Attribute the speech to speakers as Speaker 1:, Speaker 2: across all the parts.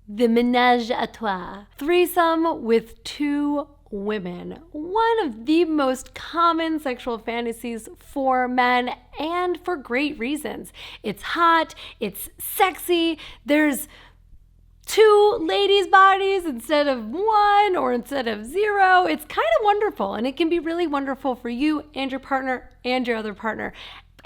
Speaker 1: the ménage à trois. Threesome with two women. One of the most common sexual fantasies for men, and for great reasons. It's hot, it's sexy, there's two ladies' bodies instead of one or instead of zero. It's kind of wonderful, and it can be really wonderful for you and your partner and your other partner.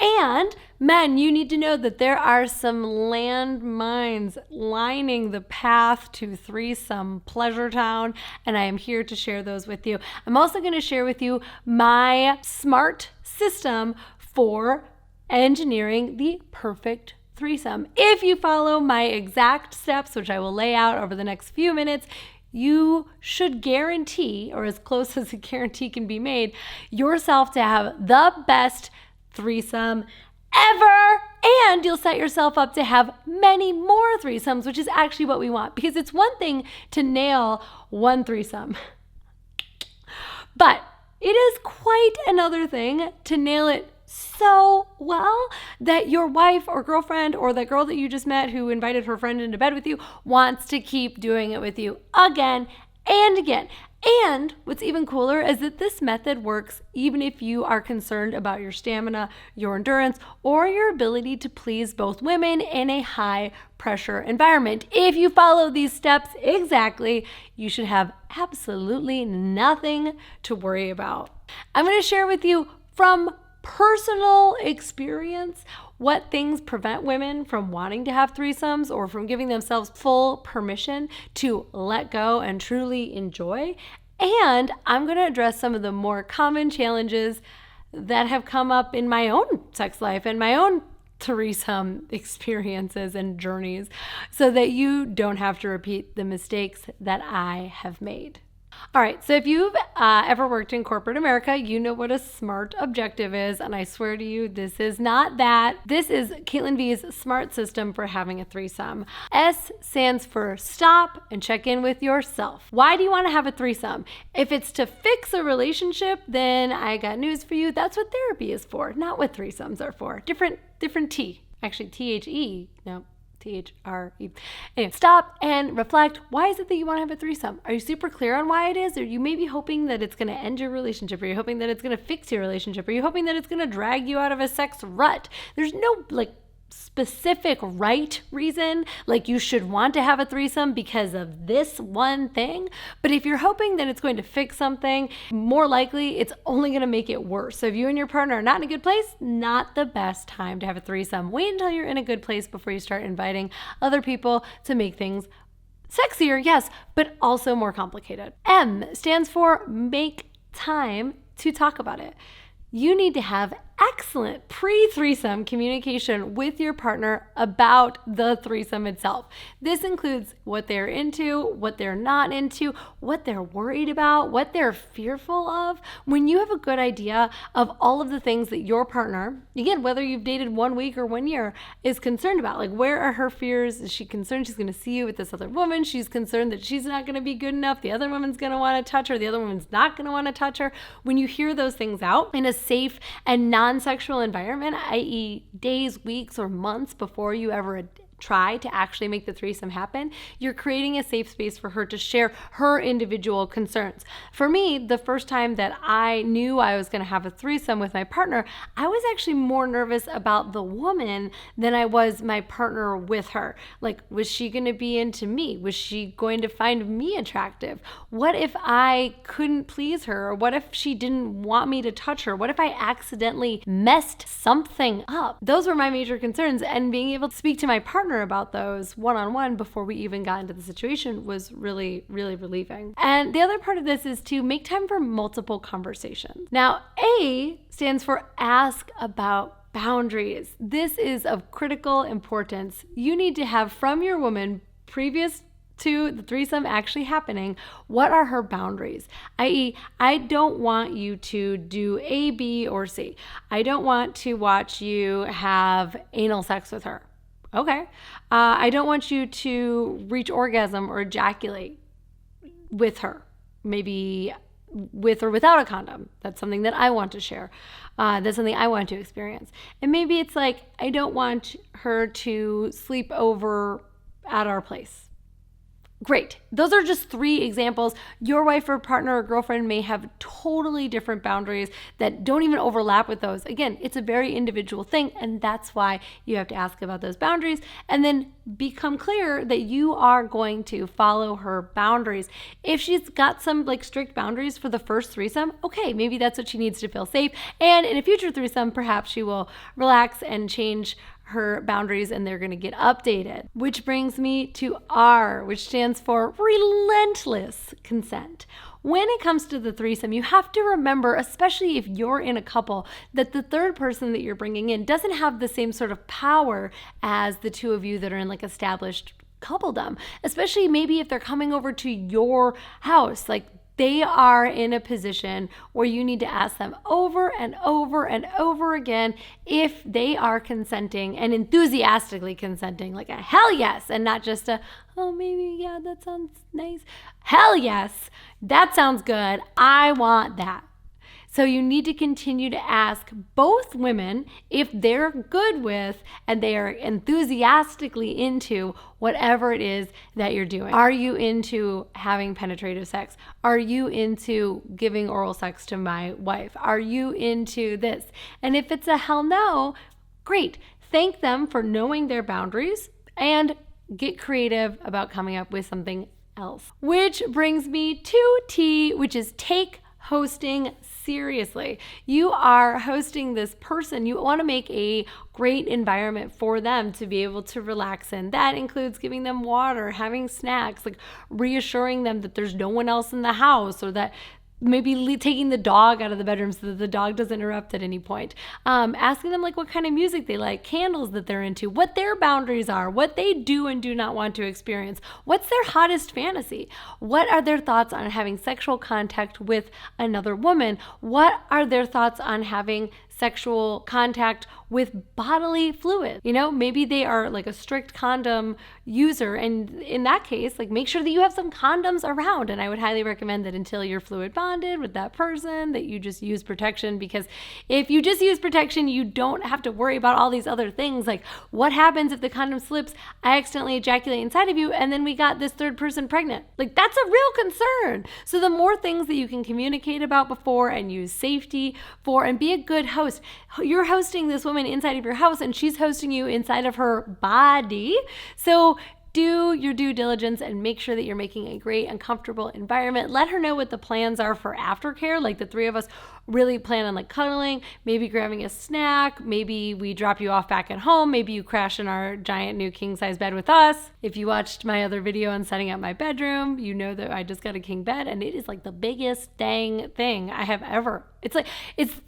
Speaker 1: And men, you need to know that there are some landmines lining the path to threesome pleasure town, and I am here to share those with you. I'm also going to share with you my SMART system for engineering the perfect threesome. If you follow my exact steps, which I will lay out over the next few minutes, you should guarantee, or as close as a guarantee can be made, yourself to have the best threesome ever, and you'll set yourself up to have many more threesomes, which is actually what we want, because it's one thing to nail one threesome, but it is quite another thing to nail it so well that your wife or girlfriend or the girl that you just met who invited her friend into bed with you wants to keep doing it with you again and again. And what's even cooler is that this method works even if you are concerned about your stamina, your endurance, or your ability to please both women in a high pressure environment. If you follow these steps exactly, you should have absolutely nothing to worry about. I'm going to share with you from personal experience what things prevent women from wanting to have threesomes or from giving themselves full permission to let go and truly enjoy. And I'm going to address some of the more common challenges that have come up in my own sex life and my own threesome experiences and journeys so that you don't have to repeat the mistakes that I have made. All right, so if you've ever worked in corporate America, you know what a SMART objective is, and I swear to you, this is not that. This is Caitlin V's SMART system for having a threesome. S stands for stop and check in with yourself. Why do you want to have a threesome? If it's to fix a relationship, then I got news for you. That's what therapy is for, not what threesomes are for. Different T. Actually, T-H-E. No. T-H-R-E. Anyway, stop and reflect. Why is it that you want to have a threesome? Are you super clear on why it is? Or you may be hoping that it's going to end your relationship? Are you hoping that it's going to fix your relationship? Are you hoping that it's going to drag you out of a sex rut? There's no specific right reason, like you should want to have a threesome because of this one thing. But if you're hoping that it's going to fix something, more likely it's only going to make it worse. So if you and your partner are not in a good place, not the best time to have a threesome. Wait until you're in a good place before you start inviting other people to make things sexier, yes, but also more complicated. M stands for make time to talk about it. You need to have excellent pre-threesome communication with your partner about the threesome itself. This includes what they're into, what they're not into, what they're worried about, what they're fearful of. When you have a good idea of all of the things that your partner, again, whether you've dated 1 week or 1 year, is concerned about, like where are her fears? Is she concerned she's going to see you with this other woman? She's concerned that she's not going to be good enough. The other woman's going to want to touch her. The other woman's not going to want to touch her. When you hear those things out in a safe and non-sexual environment, i.e. days, weeks, or months before you ever try to actually make the threesome happen, you're creating a safe space for her to share her individual concerns. For me, the first time that I knew I was going to have a threesome with my partner, I was actually more nervous about the woman than I was my partner with her. Like, was she going to be into me? Was she going to find me attractive? What if I couldn't please her? Or what if she didn't want me to touch her? What if I accidentally messed something up? Those were my major concerns, and being able to speak to my partner about those one-on-one before we even got into the situation was really, really relieving. And the other part of this is to make time for multiple conversations. Now, A stands for ask about boundaries. This is of critical importance. You need to have from your woman previous to the threesome actually happening, what are her boundaries? I.e., I don't want you to do A, B, or C. I don't want to watch you have anal sex with her. Okay. I don't want you to reach orgasm or ejaculate with her, maybe with or without a condom. That's something that I want to share. That's something I want to experience. And maybe it's like, I don't want her to sleep over at our place. Great. Those are just 3 examples. Your wife or partner or girlfriend may have totally different boundaries that don't even overlap with those. Again, it's a very individual thing, and that's why you have to ask about those boundaries and then become clear that you are going to follow her boundaries. If she's got some like strict boundaries for the first threesome, okay, maybe that's what she needs to feel safe. And in a future threesome, perhaps she will relax and change her boundaries and they're going to get updated. Which brings me to R, which stands for relentless consent. When it comes to the threesome, you have to remember, especially if you're in a couple, that the third person that you're bringing in doesn't have the same sort of power as the 2 of you that are in like established coupledom, especially maybe if they're coming over to your house. Like, they are in a position where you need to ask them over and over and over again if they are consenting and enthusiastically consenting, like a hell yes, and not just a, oh, maybe, yeah, that sounds nice. Hell yes, that sounds good. I want that. So you need to continue to ask both women if they're good with and they are enthusiastically into whatever it is that you're doing. Are you into having penetrative sex? Are you into giving oral sex to my wife? Are you into this? And if it's a hell no, great. Thank them for knowing their boundaries and get creative about coming up with something else. Which brings me to T, which is take hosting seriously. You are hosting this person. You want to make a great environment for them to be able to relax in. That includes giving them water, having snacks, like reassuring them that there's no one else in the house, or that maybe taking the dog out of the bedroom so that the dog doesn't interrupt at any point. Asking them like what kind of music they like, candles that they're into, what their boundaries are, what they do and do not want to experience, what's their hottest fantasy, what are their thoughts on having sexual contact with another woman, what are their thoughts on having sexual contact with bodily fluid. You know, maybe they are like a strict condom user, and in that case, like, make sure that you have some condoms around. And I would highly recommend that until you're fluid bonded with that person, that you just use protection, because if you just use protection, you don't have to worry about all these other things. Like, what happens if the condom slips, I accidentally ejaculate inside of you, and then we got this third person pregnant? Like, that's a real concern. So the more things that you can communicate about before and use safety for, and be a good host. You're hosting this woman inside of your house and she's hosting you inside of her body. So do your due diligence and make sure that you're making a great and comfortable environment. Let her know what the plans are for aftercare. Like, the 3 of us really plan on like cuddling, maybe grabbing a snack, maybe we drop you off back at home, maybe you crash in our giant new king size bed with us. If you watched my other video on setting up my bedroom, you know that I just got a king bed, and it is like the biggest dang thing I have ever. It's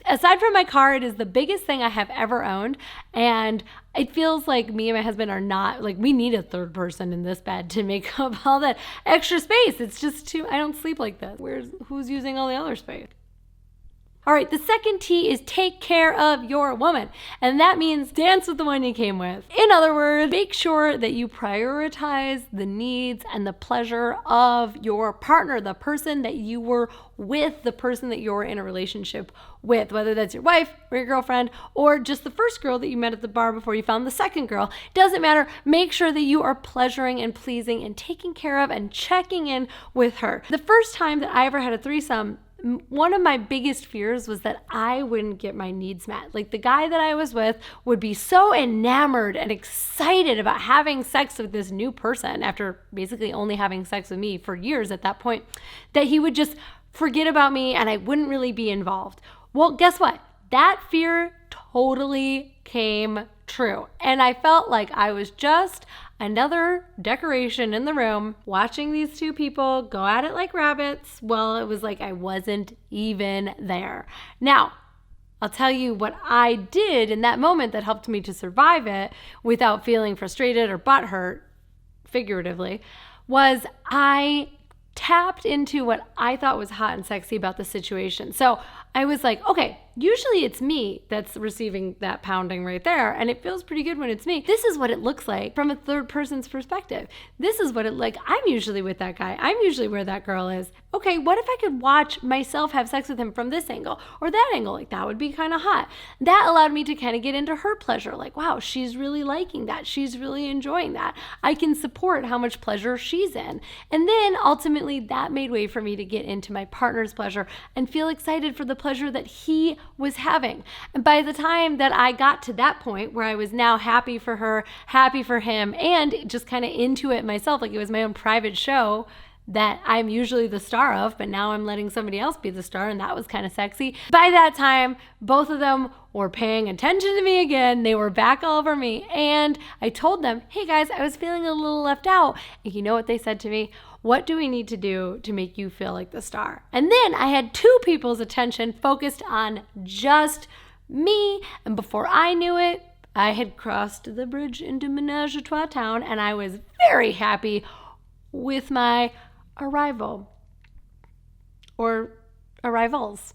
Speaker 1: aside from my car, it is the biggest thing I have ever owned. And it feels like me and my husband are not, like, we need a third person in this bed to make up all that extra space. It's just too, I don't sleep like this. Who's using all the other space? All right, the second T is take care of your woman. And that means dance with the one you came with. In other words, make sure that you prioritize the needs and the pleasure of your partner, the person that you were with, the person that you're in a relationship with, whether that's your wife or your girlfriend or just the first girl that you met at the bar before you found the second girl. Doesn't matter. Make sure that you are pleasuring and pleasing and taking care of and checking in with her. The first time that I ever had a threesome, one of my biggest fears was that I wouldn't get my needs met. Like, the guy that I was with would be so enamored and excited about having sex with this new person after basically only having sex with me for years at that point, that he would just forget about me and I wouldn't really be involved. Well, guess what? That fear totally came true. And I felt like I was just another decoration in the room, watching these 2 people go at it like rabbits. Well, it was like I wasn't even there. Now, I'll tell you what I did in that moment that helped me to survive it without feeling frustrated or butthurt, figuratively, was I tapped into what I thought was hot and sexy about the situation. So I was like, okay, usually it's me that's receiving that pounding right there, and it feels pretty good when it's me. This is what it looks like from a third person's perspective. This is what it like. I'm usually with that guy. I'm usually where that girl is. Okay, what if I could watch myself have sex with him from this angle or that angle? Like, that would be kind of hot. That allowed me to kind of get into her pleasure. Like, wow, she's really liking that. She's really enjoying that. I can support how much pleasure she's in. And then ultimately that made way for me to get into my partner's pleasure and feel excited for the pleasure that he was having. And by the time that I got to that point where I was now happy for her, happy for him, and just kind of into it myself, like it was my own private show that I'm usually the star of, but now I'm letting somebody else be the star, and that was kind of sexy. By that time, both of them were paying attention to me again. They were back all over me, and I told them, hey guys, I was feeling a little left out. And you know what they said to me? What do we need to do to make you feel like the star? And then I had two people's attention focused on just me, and before I knew it, I had crossed the bridge into Menage a Trois town, and I was very happy with my arrival or arrivals,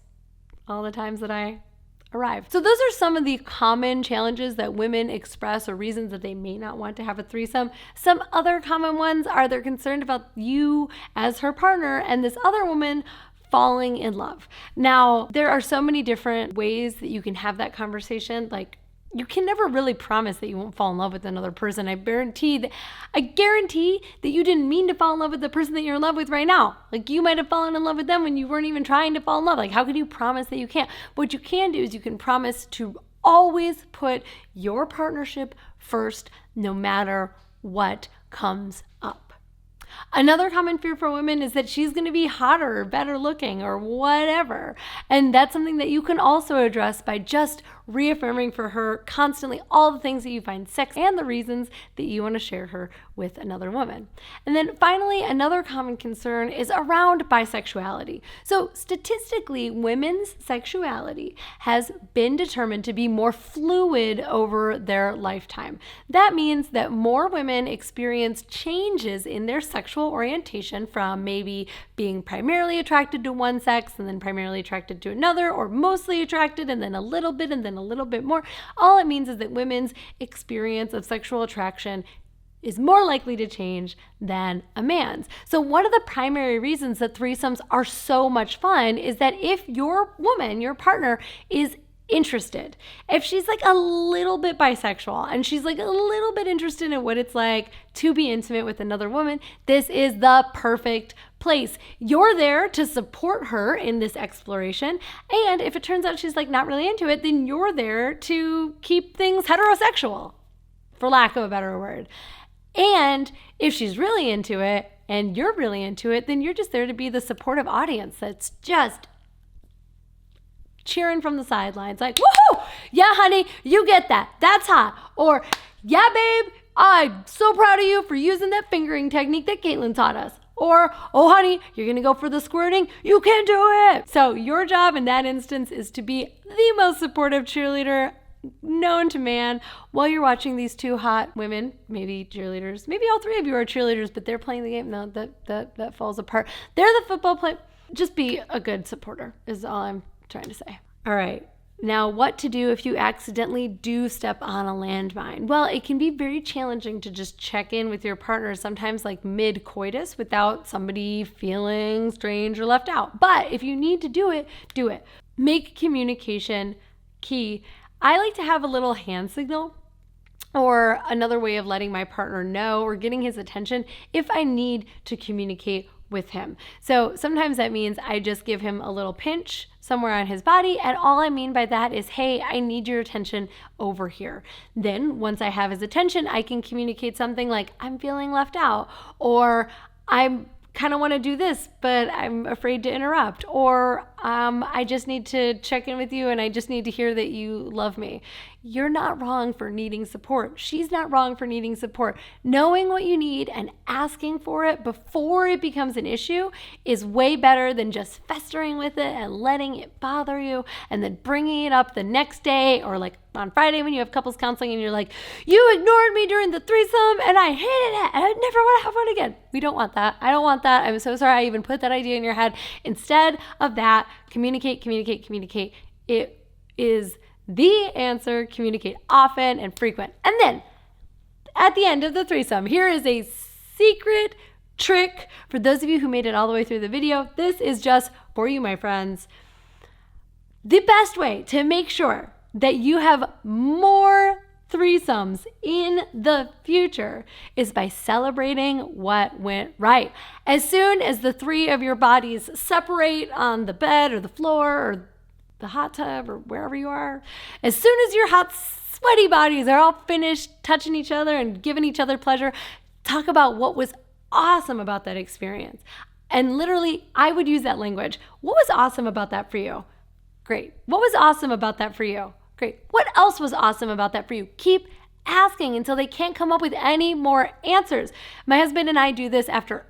Speaker 1: all the times that I arrived. So those are some of the common challenges that women express or reasons that they may not want to have a threesome. Some other common ones are they're concerned about you as her partner and this other woman falling in love. Now, there are so many different ways that you can have that conversation. Like, you can never really promise that you won't fall in love with another person. I guarantee that you didn't mean to fall in love with the person that you're in love with right now. Like, you might have fallen in love with them when you weren't even trying to fall in love. Like, how can you promise that you can't? But what you can do is you can promise to always put your partnership first, no matter what comes up. Another common fear for women is that she's going to be hotter or better looking or whatever. And that's something that you can also address by just reaffirming for her constantly all the things that you find sexy and the reasons that you want to share her with another woman. And then finally, another common concern is around bisexuality. So statistically, women's sexuality has been determined to be more fluid over their lifetime. That means that more women experience changes in their sexual orientation from maybe being primarily attracted to one sex and then primarily attracted to another, or mostly attracted and then a little bit and then a little bit more. All it means is that women's experience of sexual attraction is more likely to change than a man's. So one of the primary reasons that threesomes are so much fun is that if your woman, your partner, is interested, if she's like a little bit bisexual and she's like a little bit interested in what it's like to be intimate with another woman, this is the perfect place. You're there to support her in this exploration. And if it turns out she's like not really into it, then you're there to keep things heterosexual, for lack of a better word. And if she's really into it and you're really into it, then you're just there to be the supportive audience that's just cheering from the sidelines, like, woohoo, yeah, honey, you get that. That's hot. Or, yeah, babe, I'm so proud of you for using that fingering technique that Caitlin taught us. Or, oh, honey, you're going to go for the squirting? You can do it. So your job in that instance is to be the most supportive cheerleader known to man while you're watching these two hot women, maybe cheerleaders. Maybe all three of you are cheerleaders, but they're playing the game. No, that falls apart. They're the football player. Just be a good supporter is all I'm trying to say. All right. Now, what to do if you accidentally do step on a landmine? Well, it can be very challenging to just check in with your partner, sometimes like mid-coitus, without somebody feeling strange or left out. But if you need to do it, do it. Make communication key. I like to have a little hand signal or another way of letting my partner know or getting his attention if I need to communicate with him. So sometimes that means I just give him a little pinch somewhere on his body, and all I mean by that is, hey, I need your attention over here. Then once I have his attention, I can communicate something like, I'm feeling left out, or I'm kind of want to do this, but I'm afraid to interrupt, or I just need to check in with you and I just need to hear that you love me. You're not wrong for needing support. She's not wrong for needing support. Knowing what you need and asking for it before it becomes an issue is way better than just festering with it and letting it bother you and then bringing it up the next day or like on Friday when you have couples counseling and you're like, you ignored me during the threesome and I hated it and I never want to have fun again. We don't want that. I don't want that. I'm so sorry I even put that idea in your head. Instead of that, communicate. It is the answer. Communicate often and frequent. And then at the end of the threesome, here is a secret trick for those of you who made it all the way through the video. This is just for you, my friends. The best way to make sure that you have more threesomes in the future is by celebrating what went right. As soon as the three of your bodies separate on the bed or the floor or the hot tub or wherever you are, as soon as your hot, sweaty bodies are all finished touching each other and giving each other pleasure, talk about what was awesome about that experience. And literally, I would use that language. What was awesome about that for you? Great. What was awesome about that for you? Great. What else was awesome about that for you? Keep asking until they can't come up with any more answers. My husband and I do this after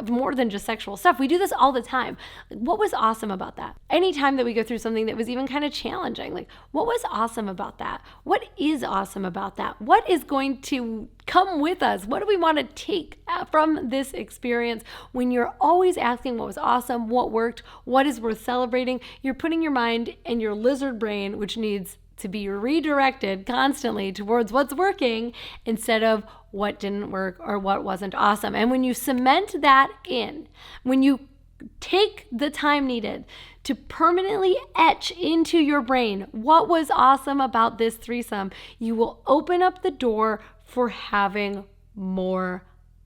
Speaker 1: more than just sexual stuff. We do this all the time. What was awesome about that? Anytime that we go through something that was even kind of challenging, like what was awesome about that? What is awesome about that? What is going to come with us? What do we want to take from this experience? When you're always asking what was awesome, what worked, what is worth celebrating, you're putting your mind and your lizard brain, which needs to be redirected constantly towards what's working instead of what didn't work or what wasn't awesome. And when you cement that in, when you take the time needed to permanently etch into your brain what was awesome about this threesome, you will open up the door for having more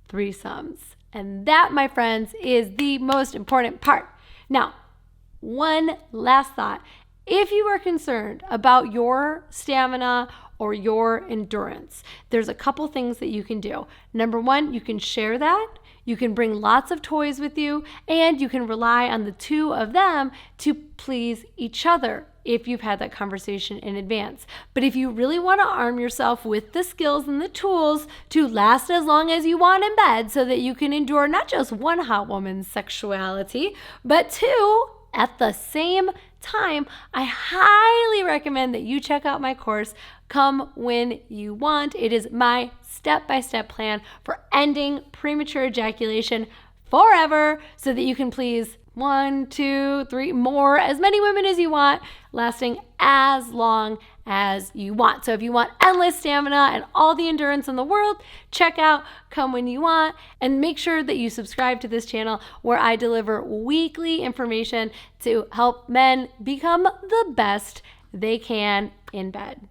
Speaker 1: threesomes. And that, my friends, is the most important part. Now, one last thought. If you are concerned about your stamina or your endurance, there's a couple things that you can do. Number one, you can share that. You can bring lots of toys with you, and you can rely on the two of them to please each other if you've had that conversation in advance. But if you really want to arm yourself with the skills and the tools to last as long as you want in bed so that you can endure not just one hot woman's sexuality, but two at the same time, I highly recommend that you check out my course, Come When You Want. It is my step-by-step plan for ending premature ejaculation forever so that you can please 1, 2, 3, more, as many women as you want, lasting as long as you want. So if you want endless stamina and all the endurance in the world, check out Come When You Want, and make sure that you subscribe to this channel where I deliver weekly information to help men become the best they can in bed.